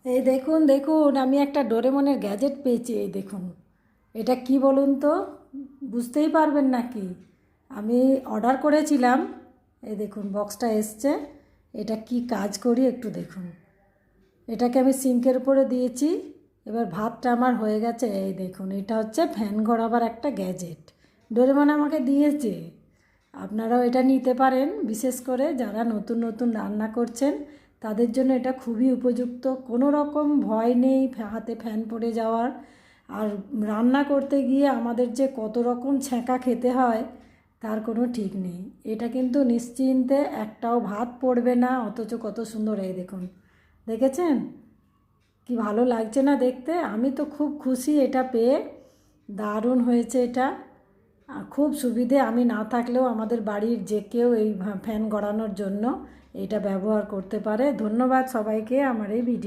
এই দেখুন দেখুন, আমি একটা ডোরেমনের গ্যাজেট পেয়েছি। এই দেখুন, এটা কি বলুন তো, বুঝতেই পারবেন নাকি? আমি অর্ডার করেছিলাম। এই দেখুন বক্সটা এসছে। এটা কি কাজ করি একটু দেখুন। এটাকে আমি সিঙ্কের উপরে দিয়েছি। এবার ভাতটা আমার হয়ে গেছে। এই দেখুন, এটা হচ্ছে ফ্যান ঘোরাবার একটা গ্যাজেট, ডোরেমন আমাকে দিয়েছে। আপনারাও এটা নিতে পারেন, বিশেষ করে যারা নতুন নতুন রান্না করছেন তাদের জন্য এটা খুবই উপযুক্ত। কোনো রকম ভয় নেই হাতে ফ্যান পড়ে যাওয়ার। আর রান্না করতে গিয়ে আমাদের যে কত রকম ছ্যাঁকা খেতে হয় তার কোনো ঠিক নেই। এটা কিন্তু নিশ্চিন্তে একটাও ভাত পড়বে না, অথচ কত সুন্দর। এই দেখুন, দেখেছেন কি ভালো লাগছে না দেখতে? আমি তো খুব খুশি এটা পেয়ে, দারুণ হয়েছে এটা। খুব সুবিধে, আমি না থাকলেও আমাদের বাড়ির যে কেউ এই ফ্যান গড়ানোর জন্য এটা ব্যবহার করতে পারে। ধন্যবাদ সবাইকে আমার এই ভিডিও